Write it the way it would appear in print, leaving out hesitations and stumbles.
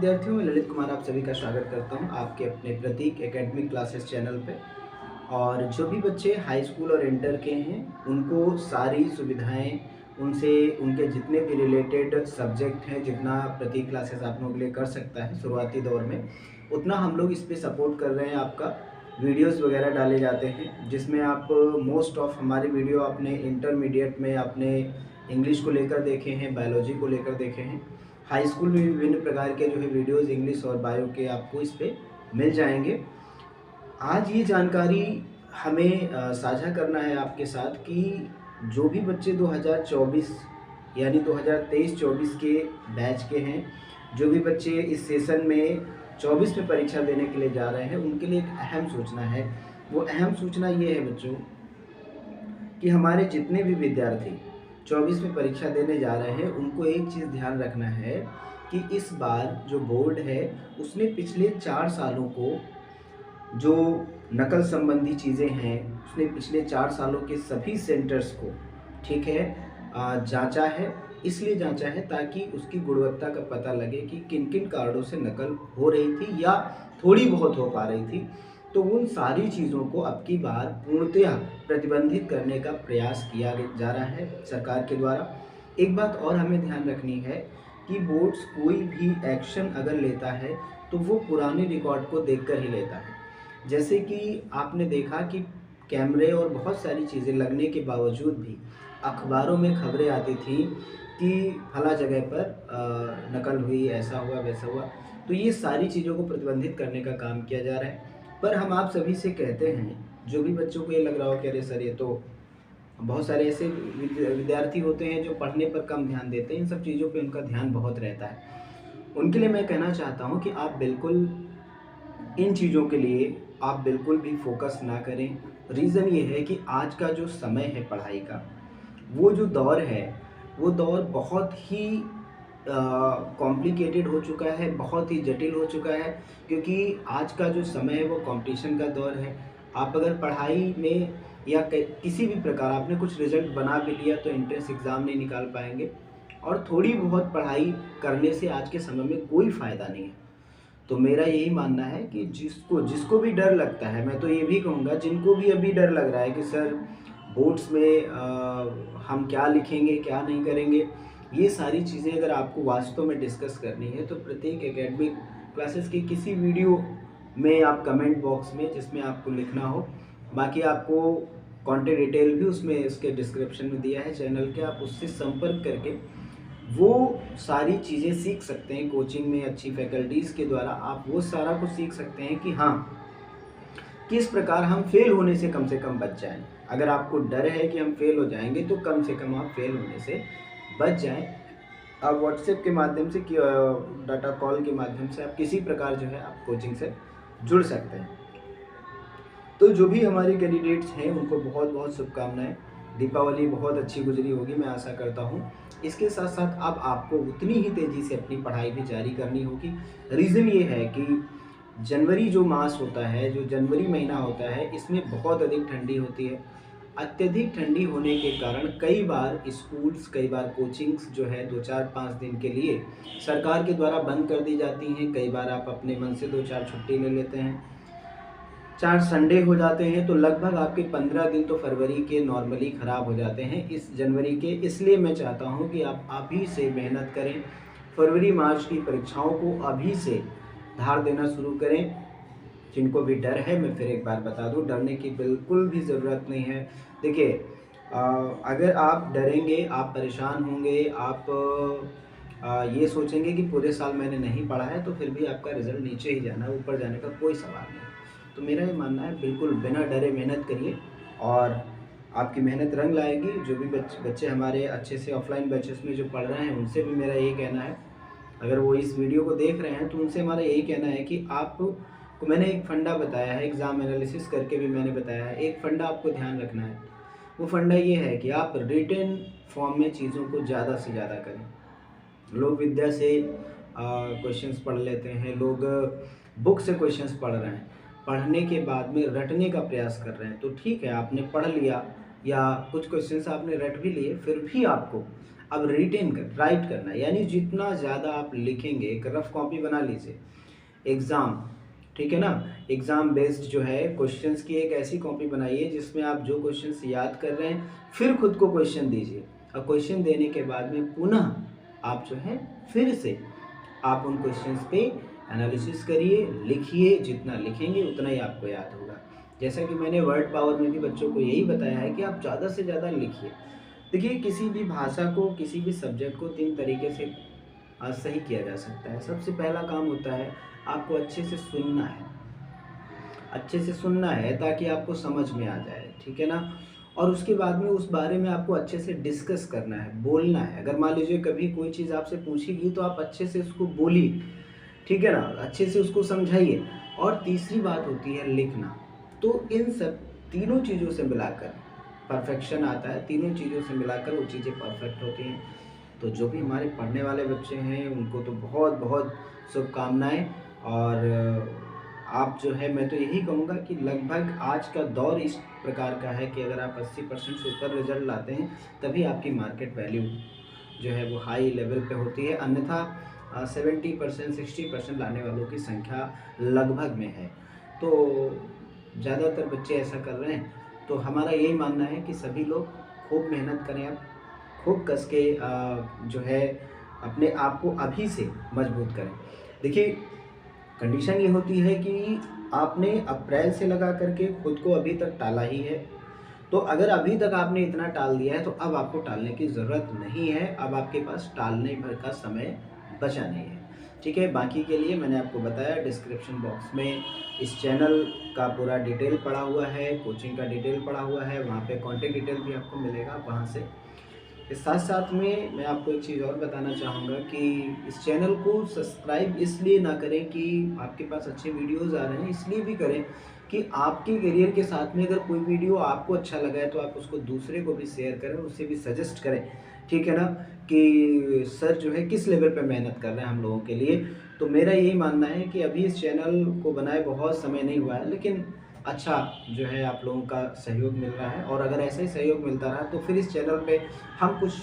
विद्यार्थियों, मैं ललित कुमार आप सभी का स्वागत करता हूं आपके अपने प्रतीक एकेडमिक क्लासेस चैनल पे। और जो भी बच्चे हाई स्कूल और इंटर के हैं उनको सारी सुविधाएं उनसे उनके जितने भी रिलेटेड सब्जेक्ट हैं, जितना प्रतीक क्लासेस आप लोगों के लिए कर सकता है शुरुआती दौर में, उतना हम लोग इस पे सपोर्ट कर रहे हैं। आपका वीडियोस वगैरह डाले जाते हैं जिसमें आप मोस्ट ऑफ हमारे वीडियो आपने इंटरमीडिएट में आपने इंग्लिश को लेकर देखे हैं, बायोलॉजी को लेकर देखे हैं। हाई स्कूल में भी विभिन्न प्रकार के जो है वीडियोस इंग्लिश और बायो के आपको इस पे मिल जाएंगे। आज ये जानकारी हमें साझा करना है आपके साथ कि जो भी बच्चे 2024 यानी 2023-24 के बैच के हैं, जो भी बच्चे इस सेशन में 24 में परीक्षा देने के लिए जा रहे हैं, उनके लिए एक अहम सूचना है। वो अहम सूचना ये है बच्चों कि हमारे जितने भी विद्यार्थी 24 में परीक्षा देने जा रहे हैं, उनको एक चीज़ ध्यान रखना है कि इस बार जो बोर्ड है उसने पिछले 4 सालों को जो नकल संबंधी चीज़ें हैं, उसने पिछले 4 सालों के सभी सेंटर्स को ठीक है जांचा है। इसलिए जांचा है ताकि उसकी गुणवत्ता का पता लगे कि किन किन कारणों से नकल हो रही थी या थोड़ी बहुत हो पा रही थी। तो उन सारी चीज़ों को अब की बार पूर्णतः प्रतिबंधित करने का प्रयास किया जा रहा है सरकार के द्वारा। एक बात और हमें ध्यान रखनी है कि बोर्ड्स कोई भी एक्शन अगर लेता है तो वो पुराने रिकॉर्ड को देखकर ही लेता है। जैसे कि आपने देखा कि कैमरे और बहुत सारी चीज़ें लगने के बावजूद भी अखबारों में खबरें आती थी कि फला जगह पर नकल हुई, ऐसा हुआ, वैसा हुआ। तो ये सारी चीज़ों को प्रतिबंधित करने का काम किया जा रहा है। पर हम आप सभी से कहते हैं, जो भी बच्चों को ये लग रहा हो कि अरे सर, ये तो बहुत सारे ऐसे विद्यार्थी होते हैं जो पढ़ने पर कम ध्यान देते हैं, इन सब चीज़ों पे उनका ध्यान बहुत रहता है। उनके लिए मैं कहना चाहता हूँ कि आप बिल्कुल इन चीज़ों के लिए आप बिल्कुल भी फोकस ना करें। रीज़न ये है कि आज का जो समय है पढ़ाई का, वो जो दौर है, वो दौर बहुत ही कॉम्प्लिकेटेड हो चुका है, बहुत ही जटिल हो चुका है, क्योंकि आज का जो समय है वो कॉम्पिटिशन का दौर है। आप अगर पढ़ाई में या किसी भी प्रकार आपने कुछ रिज़ल्ट बना भी लिया तो एंट्रेंस एग्ज़ाम नहीं निकाल पाएंगे, और थोड़ी बहुत पढ़ाई करने से आज के समय में कोई फ़ायदा नहीं है। तो मेरा यही मानना है कि जिसको जिसको भी डर लगता है, मैं तो ये भी कहूँगा जिनको भी अभी डर लग रहा है कि सर बोर्ड्स में हम क्या लिखेंगे, क्या नहीं करेंगे, ये सारी चीज़ें अगर आपको वास्तव में डिस्कस करनी है तो प्रत्येक एकेडमिक क्लासेस के किसी वीडियो में आप कमेंट बॉक्स में जिसमें आपको लिखना हो, बाकी आपको कॉन्टैक्ट डिटेल भी उसमें इसके डिस्क्रिप्शन में दिया है चैनल के, आप उससे संपर्क करके वो सारी चीज़ें सीख सकते हैं। कोचिंग में अच्छी फैकल्टीज़ के द्वारा आप वो सारा कुछ सीख सकते हैं कि हाँ, किस प्रकार हम फेल होने से कम बच जाएँ। अगर आपको डर है कि हम फेल हो जाएँगे तो कम से कम आप फेल होने से बच जाएँ। आप व्हाट्सएप के माध्यम से कि डाटा कॉल के माध्यम से आप किसी प्रकार जो है आप कोचिंग से जुड़ सकते हैं। तो जो भी हमारे कैंडिडेट्स हैं उनको बहुत-बहुत शुभकामनाएँ। दीपावली बहुत अच्छी गुज़री होगी, मैं आशा करता हूँ। इसके साथ-साथ अब आपको उतनी ही तेज़ी से अपनी पढ़ाई भी जारी करनी होगी। रीज़न ये है कि जनवरी जो मास होता है, जो जनवरी महीना होता है, इसमें बहुत अधिक ठंडी होती है। अत्यधिक ठंडी होने के कारण कई बार स्कूल्स, कई बार कोचिंग्स जो है 2, 4, 5 दिन के लिए सरकार के द्वारा बंद कर दी जाती हैं। कई बार आप अपने मन से 2-4 छुट्टी ले लेते हैं। 4 संडे हो जाते हैं, तो लगभग आपके 15 दिन तो फरवरी के नॉर्मली ख़राब हो जाते हैं इस जनवरी के। इसलिए मैं चाहता हूं कि आप अभी से मेहनत करें, फरवरी मार्च की परीक्षाओं को अभी से धार देना शुरू करें। जिनको भी डर है, मैं फिर एक बार बता दूं, डरने की बिल्कुल भी ज़रूरत नहीं है। देखिए, अगर आप डरेंगे, आप परेशान होंगे, आप ये सोचेंगे कि पूरे साल मैंने नहीं पढ़ा है, तो फिर भी आपका रिज़ल्ट नीचे ही जाना है, ऊपर जाने का कोई सवाल नहीं। तो मेरा ये मानना है, बिल्कुल बिना डरे मेहनत करिए और आपकी मेहनत रंग लाएगी। जो भी बच्चे हमारे अच्छे से ऑफलाइन बैचेस में जो पढ़ रहे हैं, उनसे भी मेरा यही कहना है, अगर वो इस वीडियो को देख रहे हैं तो उनसे हमारा यही कहना है कि आपको मैंने एक फंडा बताया है, एग्ज़ाम एनालिसिस करके भी मैंने बताया है। एक फंडा आपको ध्यान रखना है, वो फंडा ये है कि आप रिटन फॉर्म में चीज़ों को ज़्यादा से ज़्यादा करें। लोग विद्या से क्वेश्चंस पढ़ लेते हैं, लोग बुक से क्वेश्चंस पढ़ रहे हैं, पढ़ने के बाद में रटने का प्रयास कर रहे हैं। तो ठीक है, आपने पढ़ लिया या कुछ क्वेश्चंस आपने रट भी लिए, फिर भी आपको अब रिटेन कर राइट करना है, यानी जितना ज़्यादा आप लिखेंगे, एक रफ कॉपी बना लीजिए। एग्ज़ाम, ठीक है ना? एग्ज़ाम बेस्ड जो है क्वेश्चंस की एक ऐसी कॉपी बनाइए जिसमें आप जो क्वेश्चंस याद कर रहे हैं, फिर खुद को क्वेश्चन दीजिए और क्वेश्चन देने के बाद में पुनः आप जो है फिर से आप उन क्वेश्चंस पे एनालिसिस करिए, लिखिए, जितना लिखेंगे उतना ही आपको याद होगा। जैसा कि मैंने वर्ड पावर में भी बच्चों को यही बताया है कि आप ज़्यादा से ज़्यादा लिखिए। देखिए, किसी भी भाषा को, किसी भी सब्जेक्ट को 3 तरीके से सही किया जा सकता है। सबसे पहला काम होता है, आपको अच्छे से सुनना है। अच्छे से सुनना है ताकि आपको समझ में आ जाए, ठीक है ना? और उसके बाद में उस बारे में आपको अच्छे से डिस्कस करना है, बोलना है। अगर मान लीजिए कभी कोई चीज़ आपसे पूछी गई तो आप अच्छे से उसको बोलिए, ठीक है ना? अच्छे से उसको समझाइए। और तीसरी बात होती है लिखना। तो इन सब तीनों चीज़ों से मिलाकर परफेक्शन आता है, तीनों चीज़ों से मिलाकर वो चीज़ें परफेक्ट होती हैं। तो जो भी हमारे पढ़ने वाले बच्चे हैं उनको तो बहुत-बहुत शुभकामनाएँ। और आप जो है, मैं तो यही कहूँगा कि लगभग आज का दौर इस प्रकार का है कि अगर आप 80% से ऊपर रिज़ल्ट लाते हैं, तभी आपकी मार्केट वैल्यू जो है वो हाई लेवल पे होती है, अन्यथा 70% 60% लाने वालों की संख्या लगभग में है। तो ज़्यादातर बच्चे ऐसा कर रहे हैं, तो हमारा यही मानना है कि सभी लोग खूब मेहनत करें अब, खूब कस के जो है अपने आप को अभी से मजबूत करें। देखिए, कंडीशन ये होती है कि आपने अप्रैल से लगा करके खुद को अभी तक टाला ही है। तो अगर अभी तक आपने इतना टाल दिया है तो अब आपको टालने की ज़रूरत नहीं है, अब आपके पास टालने भर का समय बचा नहीं है। ठीक है, बाकी के लिए मैंने आपको बताया, डिस्क्रिप्शन बॉक्स में इस चैनल का पूरा डिटेल पड़ा हुआ है, कोचिंग का डिटेल पड़ा हुआ है, वहाँ पे कॉन्टैक्ट डिटेल भी आपको मिलेगा वहाँ से। इस साथ-साथ में मैं आपको एक चीज़ और बताना चाहूँगा कि इस चैनल को सब्सक्राइब इसलिए ना करें कि आपके पास अच्छे वीडियोज़ आ रहे हैं, इसलिए भी करें कि आपके करियर के साथ में अगर कोई वीडियो आपको अच्छा लगा है तो आप उसको दूसरे को भी शेयर करें, उसे भी सजेस्ट करें, ठीक है ना? कि सर जो है किस लेवल पे मेहनत कर रहे हैं हम लोगों के लिए। तो मेरा यही मानना है कि अभी इस चैनल को बनाए बहुत समय नहीं हुआ है, लेकिन अच्छा जो है आप लोगों का सहयोग मिल रहा है, और अगर ऐसा ही सहयोग मिलता रहा तो फिर इस चैनल पे हम कुछ